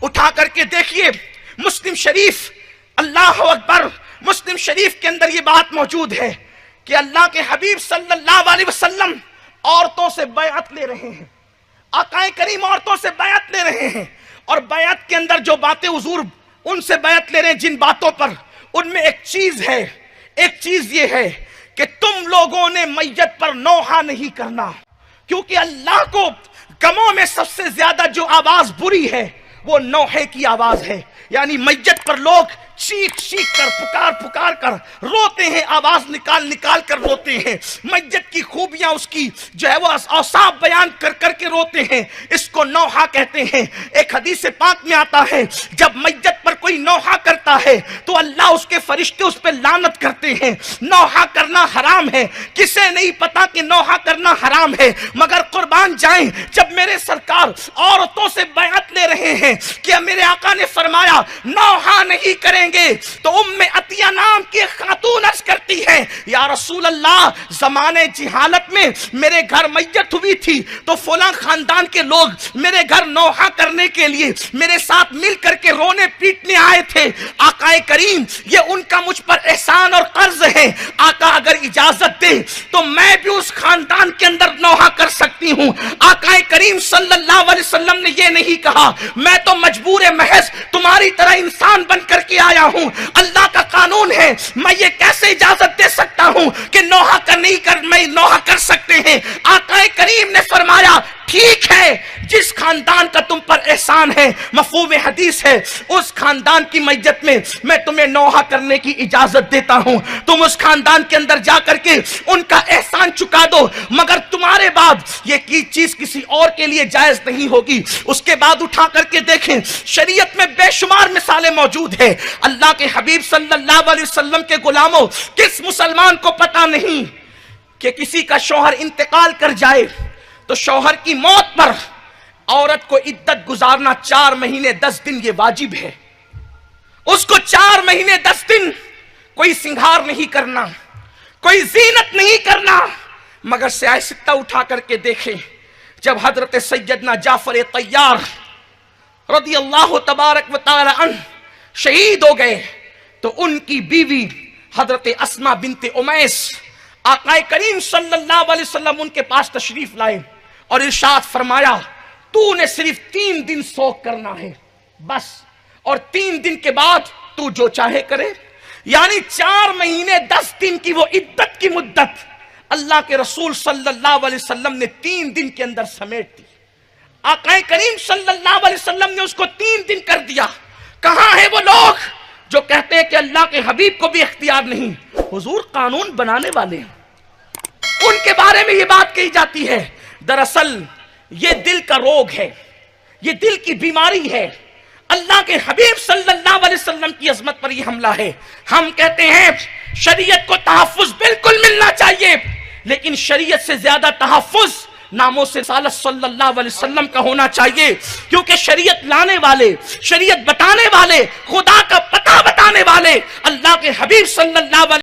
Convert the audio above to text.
اٹھا کر کے دیکھیے مسلم شریف، اللہ اکبر، مسلم شریف کے اندر یہ بات موجود ہے کہ اللہ کے حبیب صلی اللہ علیہ وسلم عورتوں سے بیعت لے رہے ہیں، آقا کریم عورتوں سے بیعت لے رہے ہیں، اور بیعت کے اندر جو باتیں حضور ان سے بیعت لے رہے ہیں جن باتوں پر، ان میں ایک چیز یہ ہے کہ تم لوگوں نے میت پر نوحہ نہیں کرنا، کیونکہ اللہ کو غموں میں سب سے زیادہ جو آواز بری ہے وہ نوحے کی آواز ہے، یعنی میت پر لوگ چیخ کر پکار کر روتے ہیں، آواز نکال کر روتے ہیں، میت کی خوبیاں اس کی جو ہے وہ اوصاف بیان کر کے روتے ہیں، اس کو نوحہ کہتے ہیں۔ ایک حدیث پاک میں آتا ہے جب میت پر کوئی نوحہ کرتا ہے تو اللہ اس کے فرشتے اس پہ لعنت کرتے ہیں۔ نوحہ کرنا حرام ہے، کسے نہیں پتا کہ نوحہ کرنا حرام ہے، مگر قربان جائیں جب میرے سرکار عورتوں سے بیعت لے رہے ہیں کہ میرے آقا نے فرمایا نوحہ نہیں کریں گے، تو ام عطیہ نام کی ایک خاتون عرض کرتی ہے یا رسول اللہ زمانے جہالت میں میرے گھر میت ہوئی تھی تو فلاں خاندان کے لوگ میرے گھر نوحہ کرنے کے لیے میرے ساتھ مل کر کے رونے پیٹنے آئے تھے، آقا کریم یہ ان کا مجھ پر احسان اور قرض ہے، آقا اگر اجازت دے تو میں بھی اس خاندان کے اندر نوحہ کر سکتی ہوں۔ آقا کریم صلی اللہ علیہ وسلم نے یہ نہیں کہا میں تو مجبور محض تمہاری طرح انسان بن کر کے آیا ہوں، اللہ کا قانون ہے، میں یہ کیسے اجازت دے سکتا ہوں کہ نوحہ کر سکتے ہیں۔ آقا کریم نے فرمایا ٹھیک ہے، جس خاندان کا تم پر احسان ہے، مفہوم حدیث ہے، اس خاندان کی میت میں تمہیں نوحہ کرنے کی اجازت دیتا ہوں، تم اس خاندان کے اندر جا کر کے ان کا احسان چکا دو، مگر تمہارے بعد یہ چیز کسی اور کے لیے جائز نہیں ہوگی۔ اس کے بعد اٹھا کر کے دیکھیں شریعت میں بے شمار مثالیں موجود ہیں۔ اللہ کے حبیب صلی اللہ علیہ وسلم کے غلاموں، کس مسلمان کو پتا نہیں کہ کسی کا شوہر انتقال کر جائے تو شوہر کی موت پر عورت کو عدت گزارنا 4 مہینے 10 دن یہ واجب ہے، اس کو 4 مہینے 10 دن کوئی سنگھار نہیں کرنا، کوئی زینت نہیں کرنا، مگر سیاستہ اٹھا کر کے دیکھیں جب حضرت سیدنا جعفر طیار رضی اللہ تبارک و تعالی عنہ شہید ہو گئے تو ان کی بیوی حضرت اسماء بنت امیس آقا کریم صلی اللہ علیہ وسلم ان کے پاس تشریف لائے اور ارشاد فرمایا تو نے صرف 3 دن سوگ کرنا ہے بس، اور 3 دن کے بعد تو جو چاہے کرے، یعنی 4 مہینے 10 دن کی وہ عدت کی مدت اللہ کے رسول صلی اللہ علیہ وسلم نے 3 دن کے اندر سمیٹ دی۔ آقا کریم صلی اللہ علیہ وسلم نے اس کو 3 دن کر دیا۔ کہاں ہیں وہ لوگ جو کہتے ہیں کہ اللہ کے حبیب کو بھی اختیار نہیں؟ حضور قانون بنانے والے ہیں، ان کے بارے میں یہ بات کہی جاتی ہے۔ دراصل یہ دل کا روگ ہے، یہ دل کی بیماری ہے، اللہ کے حبیب صلی اللہ علیہ وسلم کی عظمت پر یہ حملہ ہے۔ ہم کہتے ہیں شریعت کو تحفظ بالکل ملنا چاہیے، لیکن شریعت سے زیادہ تحفظ ناموس رسالت صلی اللہ علیہ وسلم کا ہونا چاہیے، کیونکہ شریعت لانے والے، شریعت بتانے والے، خدا کا پتہ بتانے والے اللہ کے حبیب صلی اللہ علیہ